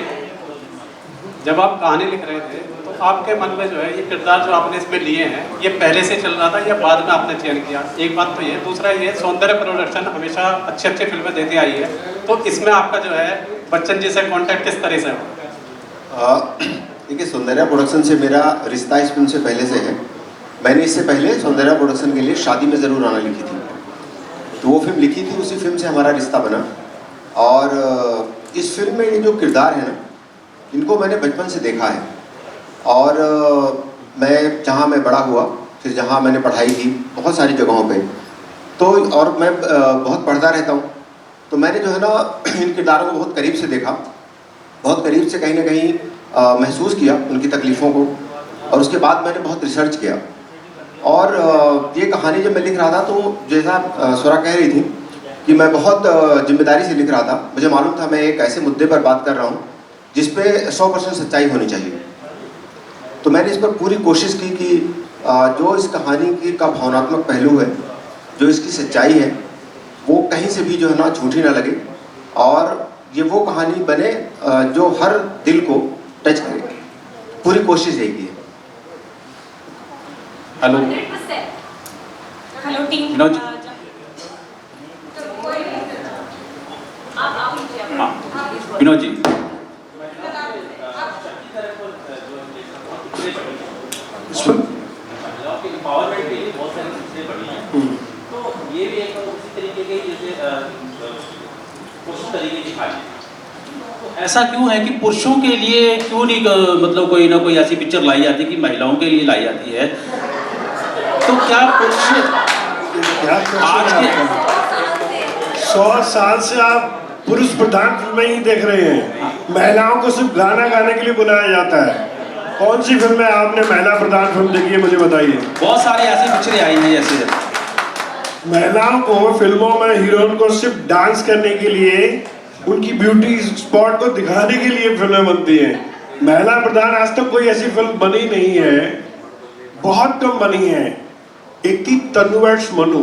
जब आप कहानी लिख रहे थे तो आपके मन में जो है ये किरदार जो आपने इसमें लिए हैं, ये पहले से चल रहा था या बाद में आपने चयन किया? एक बात तो ये, दूसरा ये, सौंदर्य प्रोडक्शन हमेशा अच्छी फिल्में देती आई है, तो इसमें आपका जो है बच्चन जी से कॉन्टैक्ट किस तरह से हो? देखिए, सौंदर्य प्रोडक्शन से मेरा रिश्ता इस फिल्म से पहले से है। मैंने इससे पहले सौंदर्य प्रोडक्शन के लिए शादी में ज़रूर आना लिखी थी, तो वो फिल्म लिखी थी, उसी फिल्म से हमारा रिश्ता बना। और इस फिल्म में ये जो किरदार है ना, इनको मैंने बचपन से देखा है। और मैं जहाँ मैं बड़ा हुआ, फिर जहाँ मैंने पढ़ाई की, बहुत सारी जगहों पे, तो और मैं बहुत पढ़ता रहता हूँ, तो मैंने जो है ना इन किरदारों को बहुत करीब से देखा, बहुत करीब से कहीं ना कहीं महसूस किया उनकी तकलीफ़ों को, और उसके बाद मैंने बहुत रिसर्च किया। और ये कहानी जब मैं लिख रहा था तो जैसा स्वरा कह रही थी कि मैं बहुत जिम्मेदारी से लिख रहा था। मुझे मालूम था मैं एक ऐसे मुद्दे पर बात कर रहा हूँ जिस पे 100% सच्चाई होनी चाहिए। तो मैंने इस पर पूरी कोशिश की कि जो इस कहानी की का भावनात्मक पहलू है, जो इसकी सच्चाई है, वो कहीं से भी जो है ना झूठी ना लगे, और ये वो कहानी बने जो हर दिल को टच करे। पूरी कोशिश यही की है। Hello hello team, Vinod ji, Vinod ji, empowerment के लिए बहुत सारी चीजें बनी हैं, तो ये भी एक उसी तरीके की जैसे कोशिश तरीके दिखाई। तो ऐसा क्यों है कि पुरुषों के लिए क्यों नहीं मतलब कोई ना कोई ऐसी पिक्चर लाई जाती है कि महिलाओं के लिए लाई जाती है? तो क्या पुरुष क्या आज क्वेश्चन के है आपका? 100 साल से आप पुरुष प्रधान फिल्में ही देख रहे हैं। महिलाओं को सिर्फ गाना गाने के लिए बुलाया जाता है। कौन सी फिल्म है आपने महिला प्रधान फिल्म देखी है, मुझे बताइए। बहुत सारी ऐसी पिक्चरें आई हैं जैसे महिलाओं को फिल्मों में हीरोइन को सिर्फ डांस करने के लिए, उनकी ब्यूटी स्पॉट को दिखाने के लिए फिल्में बनती हैं। महिला प्रधान आज तक कोई ऐसी फिल्म बनी नहीं है, बहुत कम बनी है। एक थी तन्नुवर्ष मनु,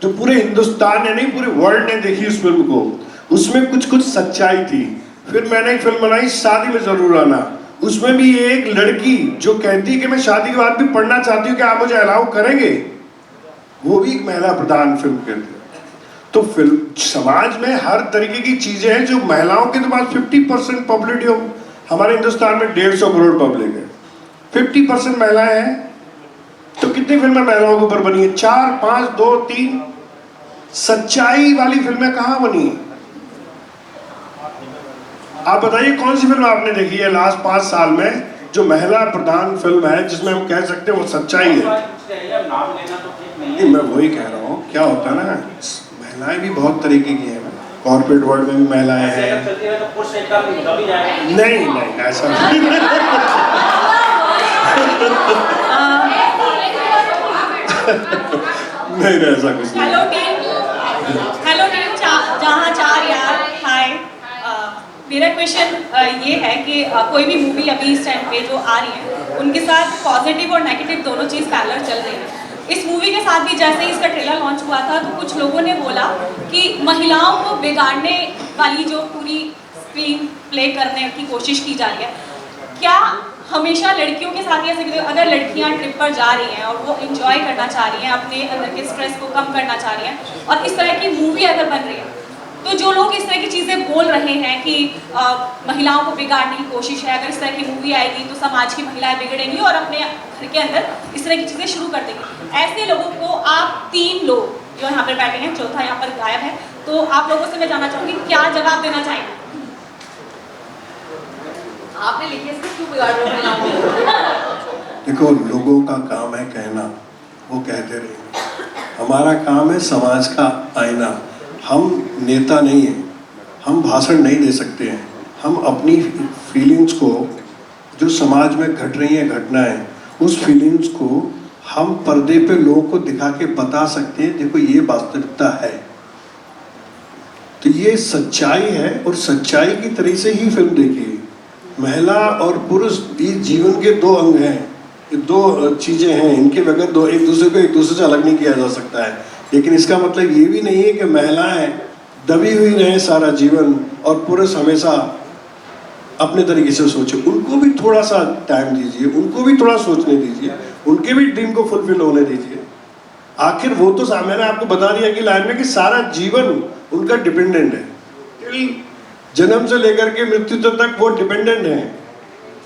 जो पूरे हिंदुस्तान ने नहीं पूरे वर्ल्ड ने देखी उस फिल्म को। उसमें कुछ कुछ सच्चाई थी। फिर मैंने एक फिल्म बनाई शादी में जरूर आना, उसमें भी एक लड़की जो कहती है कि मैं शादी के बाद भी पढ़ना चाहती हूँ, क्या आप मुझे अलाउ करेंगे, वो भी एक महिला प्रधान फिल्म कहती है। तो फिल्म समाज में हर तरीके की चीजें हैं जो महिलाओं के तो पास 50% पॉपुलेटिव हो। हमारे हिंदुस्तान में 150 करोड़ पब्लिक है, 50% महिलाएं हैं, तो कितनी फिल्में महिलाओं के ऊपर बनी है? 4, 5, 2, 3। सच्चाई वाली फिल्में कहाँ बनी है? आप बताइए कौन सी फिल्म आपने देखी है लास्ट 5 साल में जो महिला प्रधान फिल्म है जिसमें हम कह सकते हैं वो सच्चाई है? नहीं, मैं वही कह रहा हूँ, क्या होता है ना, महिलाएं भी बहुत तरीके की हैं। कॉर्पोरेट वर्ल्ड में भी महिलाएं हैं। नहीं नहीं, ऐसा नहीं। नहीं, ऐसा कुछ नहीं। हेलो टीम, जहाँ 4 यार, हाय। मेरा क्वेश्चन ये है कि कोई भी मूवी अभी इस टाइम पे जो आ रही है उनके साथ पॉजिटिव और नेगेटिव दोनों चीज़ पैरेलल चल रही है। इस मूवी के साथ भी जैसे ही इसका ट्रेलर लॉन्च हुआ था तो कुछ लोगों ने बोला कि महिलाओं को बिगाड़ने वाली जो पूरी स्क्रीन प्ले करने की कोशिश की जा रही है, क्या हमेशा लड़कियों के साथ ही ऐसे, अगर लड़कियां ट्रिप पर जा रही हैं और वो एंजॉय करना चाह रही हैं, अपने अंदर के स्ट्रेस को कम करना चाह रही हैं और इस तरह की मूवी अगर बन रही है, तो जो लोग इस तरह की चीज़ें बोल रहे हैं कि महिलाओं को बिगाड़ने की कोशिश है, अगर इस तरह की मूवी आएगी तो समाज की महिलाएं बिगड़ेंगी और अपने घर के अंदर इस तरह की चीज़ें शुरू कर देंगी, ऐसे लोगों को आप 3 लोग जो यहाँ पर बैठे हैं, चौथा यहाँ पर गायब है, तो आप लोगों से मैं जानना चाहूँगी क्या जवाब देना चाहेंगे? आपने लिखी है, क्यों बिगाड़ रहे हो? देखो, लोगों का काम है कहना, वो कहते रहेंगे। हमारा काम है समाज का आईना। हम नेता नहीं हैं, हम भाषण नहीं दे सकते हैं। हम अपनी फीलिंग्स को, जो समाज में घट रही हैं घटनाएं, उस फीलिंग्स को हम पर्दे पे लोगों को दिखा के बता सकते हैं, देखो ये वास्तविकता है। तो ये सच्चाई है और सच्चाई की तरह से ही फिल्म देखिए। महिला और पुरुष ये जीवन के 2 अंग हैं, ये 2 चीज़ें हैं, इनके बगैर एक दूसरे से अलग नहीं किया जा सकता है। लेकिन इसका मतलब ये भी नहीं है कि महिलाएं दबी हुई रहें सारा जीवन और पुरुष हमेशा अपने तरीके से सोचे। उनको भी थोड़ा सा टाइम दीजिए, उनको भी थोड़ा सोचने दीजिए, उनके भी ड्रीम को फुलफिल होने दीजिए। आखिर वो तो मैंने आपको बता दिया कि लाइन में कि सारा जीवन उनका डिपेंडेंट है, जन्म से लेकर के मृत्यु तक वो डिपेंडेंट है।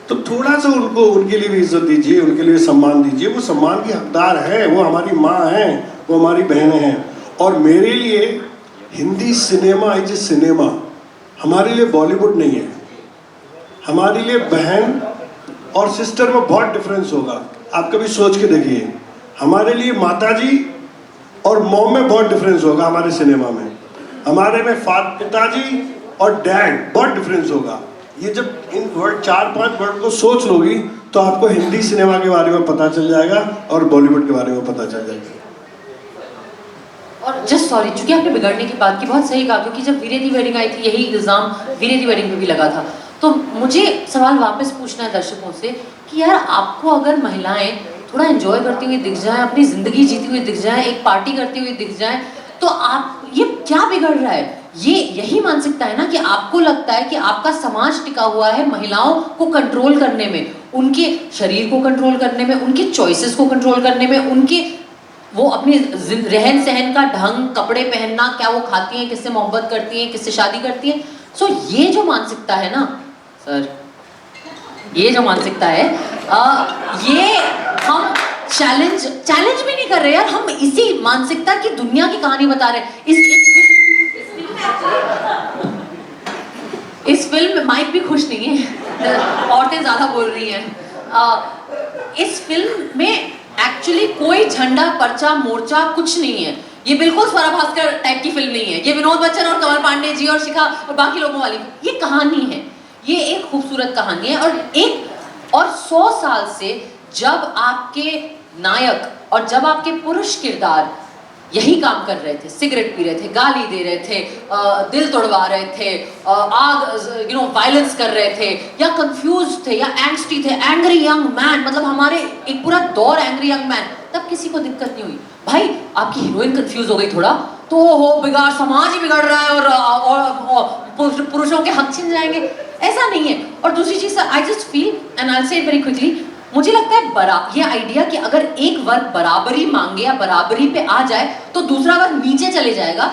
तो थोड़ा सा उनको, उनके लिए भी इज्जत दीजिए, उनके लिए सम्मान दीजिए। वो सम्मान की हकदार है, वो हमारी माँ है, वो हमारी बहनें हैं। और मेरे लिए Hindi cinema is a cinema, हमारे लिए बॉलीवुड नहीं है। हमारे लिए बहन और सिस्टर में बहुत डिफरेंस होगा, आप कभी सोच के देखिए। हमारे लिए माताजी और मॉम में बहुत डिफरेंस होगा हमारे सिनेमा में। हमारे में पिताजी और डैड बहुत डिफरेंस होगा। ये जब इन 4-5 वर्ड को सोच लोगी तो आपको हिंदी सिनेमा के बारे में पता चल जाएगा और बॉलीवुड के बारे में पता चल जाएगा। और जस्ट सॉरी, चूंकि आपने बिगड़ने की बात की, बहुत सही कहा, क्योंकि जब वीरे दी वेडिंग आई थी यही इल्ज़ाम वीरे दी वेडिंग पे भी लगा था। तो मुझे सवाल वापस पूछना है दर्शकों से कि यार आपको अगर महिलाएं थोड़ा एंजॉय करती हुई दिख जाएं, अपनी ज़िंदगी जीती हुई दिख जाएं, एक पार्टी करती हुई दिख जाएं, तो आप ये क्या बिगड़ रहा है? ये यही मानसिकता है ना कि आपको लगता है कि आपका समाज टिका हुआ है महिलाओं को कंट्रोल करने में, उनके शरीर को कंट्रोल करने में, उनके चॉइसेस को कंट्रोल करने में, उनके वो अपनी रहन सहन का ढंग, कपड़े पहनना, क्या वो खाती हैं, किससे मोहब्बत करती हैं, किससे शादी करती हैं। सो ये जो मानसिकता है ना सर, ये जो मानसिकता है, ये हम चैलेंज भी नहीं कर रहे यार, हम इसी मानसिकता की दुनिया की कहानी बता रहे हैं। इस फिल्म में माइक भी खुश नहीं है, औरतें ज्यादा बोल रही हैं। इस फिल्म में एक्चुअली कोई झंडा पर्चा मोर्चा कुछ नहीं है। ये बिल्कुल स्वरा भास्कर टाइप की फिल्म नहीं है। ये विनोद बच्चन और कमल पांडे जी और शिखा और बाकी लोगों वाली ये कहानी है। ये एक खूबसूरत कहानी है और 100 साल से जब आपके नायक और जब आपके पुरुष किरदार यही काम कर रहे थे, सिगरेट पी रहे थे, गाली दे रहे थे, दिल तोड़वा रहे थे, वायलेंस कर रहे थे, या कंफ्यूज थे, या एंग्स्टी थे, एंग्री यंग मैन, मतलब हमारे एक पूरा दौर एंग्री यंग मैन, तब किसी को दिक्कत नहीं हुई। भाई आपकी हीरोइन कंफ्यूज हो गई थोड़ा तो हो बिगाड़, समाज ही बिगड़ रहा है और पुरुषों के हक छिन जाएंगे, ऐसा नहीं है। और दूसरी चीज, I just feel and I will say it very quickly, मुझे लगता है ये आइडिया कि अगर एक वर्ग बराबरी मांगे या बराबरी पे आ जाए तो दूसरा वर्ग नीचे चले जाएगा,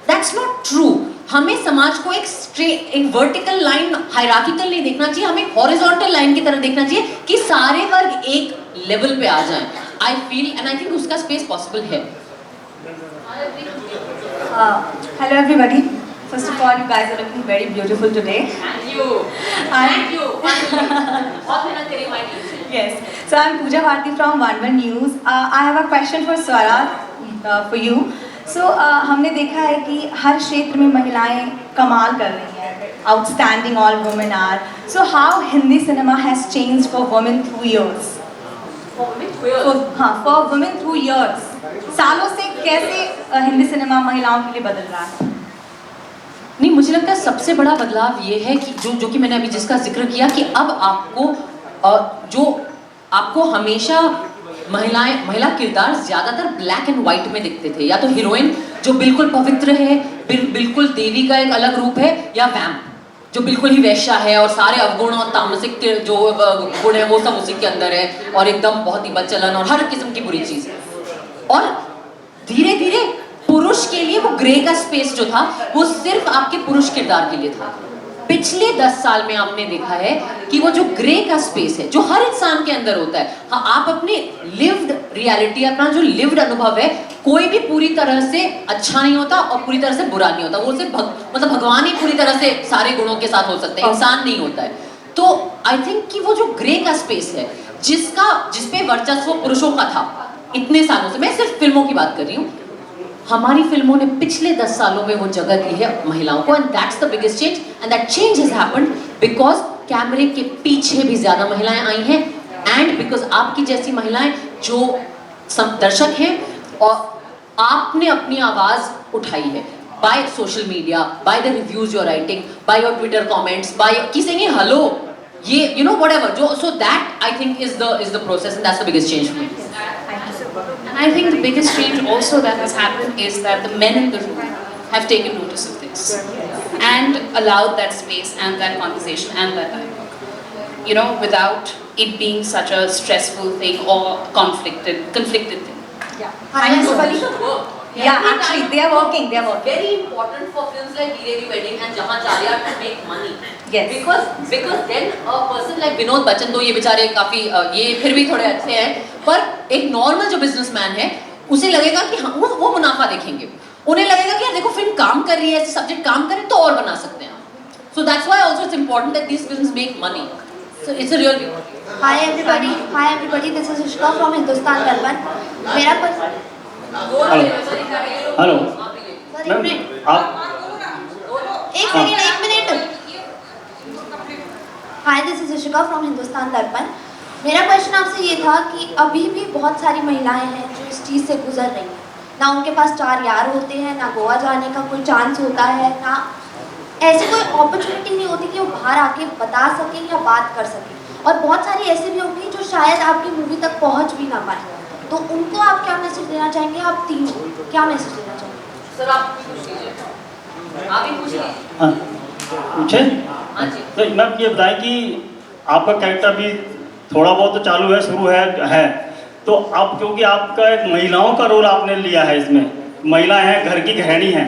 दैट्स नॉट ट्रू। हमें समाज को एक वर्टिकल लाइन, हायरार्किकल नहीं देखना चाहिए, हमें हॉरिजॉन्टल लाइन की तरह देखना चाहिए कि सारे वर्ग एक लेवल पे आ जाएं। I feel and I think उसका स्पेस पॉसिबल है। Hello everybody. First of all, you guys are looking very beautiful today. Thank you. Thank you. Yes. So I'm Pooja Bharti from One One News. I have a question for Swara, for you. So हमने देखा है कि हर क्षेत्र में महिलाएं कमाल कर रही हैं. Outstanding all women are. So how Hindi cinema has changed for women through years? For women through years. For women through years. सालों से कैसे हिंदी सिनेमा महिलाओं के लिए बदल रहा है? नहीं, मुझे लगता है सबसे बड़ा बदलाव ये है कि जो कि मैंने अभी जिसका जिक्र किया कि अब आपको हमेशा महिला किरदार ज्यादातर ब्लैक एंड व्हाइट में दिखते थे, या तो हीरोइन जो बिल्कुल पवित्र है, बिल्कुल देवी का एक अलग रूप है, या वैम्प जो बिल्कुल ही वैश्या है और सारे अवगुण और तामसिक जो गुण है वो सब उसी के अंदर है, और एकदम बहुत ही बदचलन और हर किस्म की बुरी चीज है। और धीरे धीरे पुरुष के लिए वो ग्रे का स्पेस जो था वो सिर्फ आपके पुरुष किरदार के लिए था। पिछले 10 साल में आपने देखा है कि वो जो ग्रे का स्पेस है जो हर इंसान के अंदर होता है, हाँ, आप अपने लिव्ड रियलिटी, अपना जो लिव्ड अनुभव है, कोई भी पूरी तरह से अच्छा नहीं होता और पूरी तरह से बुरा नहीं होता। वो सिर्फ मतलब भगवान ही पूरी तरह से सारे गुणों के साथ हो सकते हैं, इंसान नहीं होता है। तो आई थिंक कि वो जो ग्रे का स्पेस है जिसपे वर्चस्व पुरुषों का था इतने सालों से, मैं सिर्फ फिल्मों की बात कर रही हूँ, हमारी फिल्मों ने पिछले 10 सालों में वो जगह दी है महिलाओं को, and that's the biggest change, and that change has happened because कैमरे के पीछे भी ज्यादा महिलाएं आई हैं, एंड बिकॉज आपकी जैसी महिलाएं जो दर्शक हैं और आपने अपनी आवाज उठाई है by social media, by the reviews your writing, by your Twitter comments, by किसी हेलो, ये यू नो व्हाटएवर, जो so that I think is the process, and that's the biggest change for me. And I think the biggest change also that has happened is that the men in the room have taken notice of this and allowed that space and that conversation and that dialogue, you know, without it being such a stressful thing or conflicted thing. Yeah. Yeah, actually, they are working. Very important for films like Dheere Wedding and Jahan Chaliya to make money. Yes. Because then a person like Vinod Bachchan, तो ये बेचारे काफी ये फिर भी थोड़े अच्छे हैं, पर एक नॉर्मल जो बिजनेसमैन है उसे लगेगा कि हाँ वो मुनाफा देखेंगे, उन्हें लगेगा कि यार देखो फिल्म काम कर रही है, सब्जेक्ट काम करे तो और बना सकते हैं। So that's why also it's important that these films make money. So it's a real. Hi everybody, this is Ishka from Hindustan Darbhan. मेरा क्वेश्चन, हेलो मैम, एक minute. Hi, this is Ishika from Hindustan दर्पण। मेरा question आपसे ये था कि अभी भी बहुत सारी महिलाएं हैं जो इस चीज़ से गुजर रही हैं, ना उनके पास 4 यार होते हैं, ना गोवा जाने का कोई चांस होता है, ना ऐसी कोई अपॉर्चुनिटी नहीं होती कि वो बाहर आके बता सकें या बात कर सकें, और बहुत सारी ऐसे भी होंगी जो शायद आपकी मूवी तक पहुंच भी ना पाए। तो उनको आप क्या मैसेज देना चाहेंगे? आप तीनों क्या मैसेज देना चाहेंगे? सर आप पूछ लीजिए, आप ही पूछ लीजिए। हाँ, पूछे? हाँ जी। तो मैम ये बताएं कि आपका कैरेक्टर भी थोड़ा बहुत तो चालू है, शुरू है तो अब क्योंकि आपका एक महिलाओं का रोल आपने लिया है, इसमें महिलाएं हैं, घर की गृहिणी हैं,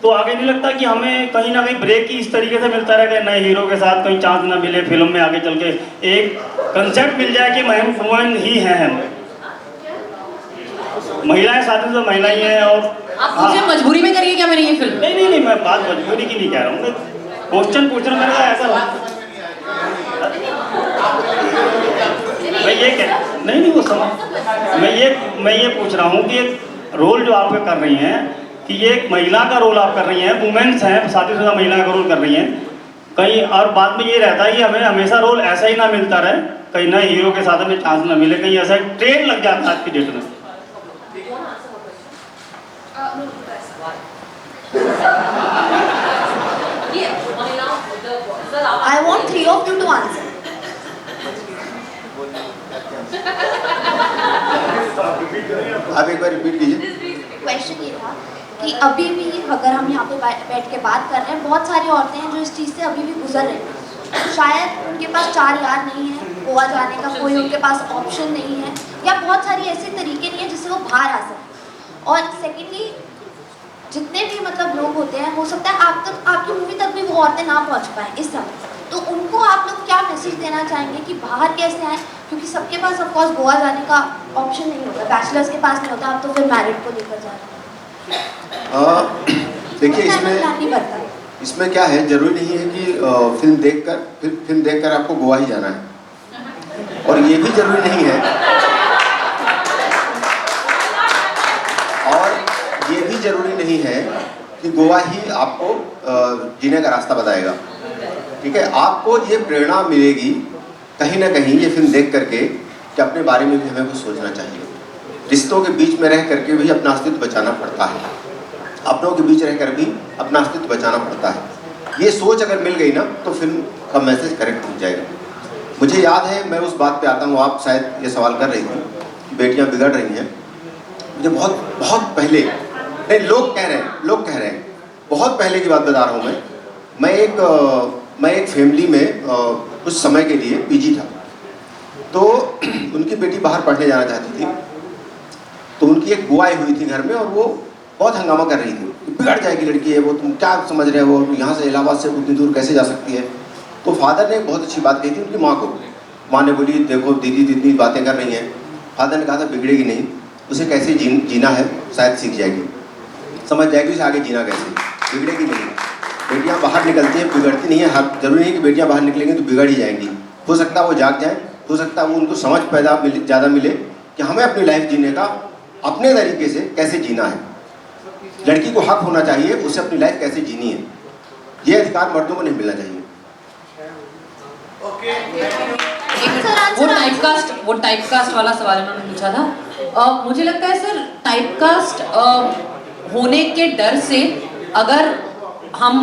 तो आगे नहीं लगता कि हमें कहीं ना कहीं ब्रेक ही इस तरीके से मिलता रहे कि नए हीरो के साथ कहीं चांस ना मिले फिल्म में, आगे चल के एक कंसेप्ट मिल जाए कि वुमेन ही हैं हम, महिलाएं साथ में महिलाएं हैं। और आप मुझे मजबूरी में करिए क्या मैंने ये फिल्म? नहीं, मैं बात मजबूरी की नहीं कह रहा हूँ, क्वेश्चन पूछ रहा हूँ, ऐसा मैं ये कह नहीं वो समझ मैं ये पूछ रहा हूँ कि एक रोल जो आप कर रही हैं कि ये एक महिला का रोल आप कर रही हैं, वुमेन्स हैं, शादीशुदा महिला का रोल कर रही हैं कहीं, और बाद में ये रहता है कि हमें हमेशा रोल ऐसा ही ना मिलता रहे, कहीं ना हीरो के साथ हमें चांस ना मिले, कहीं ऐसा ट्रेन लग जाता है आज की डेट में। I want 3 of you to answer. आप एक बार रिपीट कीजिए। क्वेश्चन ये था कि अभी भी अगर हम यहाँ पे बैठ के बात कर रहे हैं, बहुत सारी औरतें हैं जो इस चीज़ से अभी भी गुजर रही हैं। शायद उनके पास 4 यार नहीं है, गोवा जाने का कोई उनके पास ऑप्शन नहीं है, या बहुत सारी ऐसे तरीके नहीं है जिससे वो बाहर आ सकें। और सेकेंडली जितने भी मतलब लोग होते हैं, हो सकता है आप तक, आपकी मूवी तक भी वो औरतें ना पहुँच पाएँ इस समय, तो उनको आप लोग क्या मैसेज देना चाहेंगे कि बाहर कैसे आएँ? क्योंकि सबके पास ऑफकोर्स गोवा जाने का ऑप्शन नहीं होता, बैचलर्स के पास नहीं होता, आप तो फिर मैरिड को लेकर जा रहे हैं। देखिए इसमें क्या है, जरूरी नहीं है कि फिल्म देखकर आपको गोवा ही जाना है, और ये भी जरूरी नहीं है, और ये भी जरूरी नहीं है कि गोवा ही आपको जीने का रास्ता बताएगा। ठीक है, आपको ये प्रेरणा मिलेगी कहीं ना कहीं ये फिल्म देख करके कि अपने बारे में भी हमें कुछ सोचना चाहिए। रिश्तों के बीच में रह करके भी अपना अस्तित्व बचाना पड़ता है, अपनों के बीच रहकर भी अपना अस्तित्व बचाना पड़ता है। ये सोच अगर मिल गई ना तो फिल्म का मैसेज करेक्ट हो जाएगा। मुझे याद है, मैं उस बात पे आता हूँ, आप शायद ये सवाल कर रही थी कि बेटियाँ बिगड़ रही हैं। मुझे बहुत पहले, नहीं लोग कह रहे हैं, बहुत पहले की बात बता रहा हूँ मैं एक फैमिली में कुछ समय के लिए पीजी था, तो उनकी बेटी बाहर पढ़ने जाना चाहती थी, तो उनकी एक बुआ आई हुई थी घर में, और वो बहुत हंगामा कर रही थी, बिगड़ जाएगी लड़की है वो, तुम क्या समझ रहे हो, यहाँ से इलाहाबाद से उतनी दूर कैसे जा सकती है। तो फादर ने एक बहुत अच्छी बात कही थी उनकी माँ को। माँ ने बोली, देखो दीदी जितनी बातें कर रही हैं, फादर ने कहा था बिगड़ेगी नहीं, उसे कैसे जीना है शायद सीख जाएगी, समझ जाएगी उसे आगे जीना कैसे, बिगड़ेगी नहीं। बेटियाँ बाहर निकलती हैं, बिगड़ती नहीं है। हर जरूरी नहीं कि बेटियाँ बाहर निकलेंगी तो बिगड़ ही जाएंगी, हो सकता है वो जाग जाएँ, हो सकता है वो उनको समझ ज़्यादा मिले कि हमें अपनी लाइफ जीने का अपने तरीके से कैसे जीना है। लड़की को हक होना चाहिए उसे अपनी लाइफ कैसे जीनी है, ये अधिकार मर्दों को नहीं मिलना चाहिए। वो टाइपकास्ट वाला सवाल उन्होंने पूछा था। मुझे लगता है सर टाइपकास्ट होने के डर से अगर हम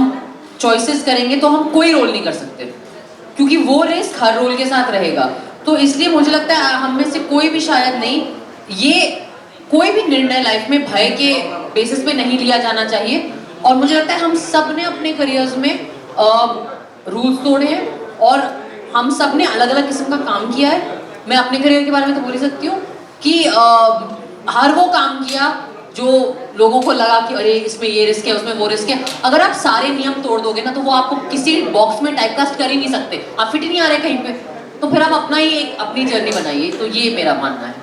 चॉइसेस करेंगे तो हम कोई रोल नहीं कर सकते, क्योंकि वो रिस्क हर रोल के साथ रहेगा। तो इसलिए मुझे लगता है हम में से कोई भी शायद नहीं, ये कोई भी निर्णय लाइफ में भय के बेसिस पे नहीं लिया जाना चाहिए। और मुझे लगता है हम सब ने अपने करियर्स में रूल्स तोड़े हैं, और हम सब ने अलग अलग किस्म का काम किया है। मैं अपने करियर के बारे में तो बोल ही सकती हूँ कि हर वो काम किया जो लोगों को लगा कि अरे इसमें ये रिस्क है, उसमें वो रिस्क है। अगर आप सारे नियम तोड़ दोगे ना तो वो आपको किसी बॉक्स में टाइपकास्ट कर ही नहीं सकते, आप फिट ही नहीं आ रहे कहीं पे, तो फिर आप अपना ही अपनी जर्नी बनाइए। तो ये मेरा मानना है।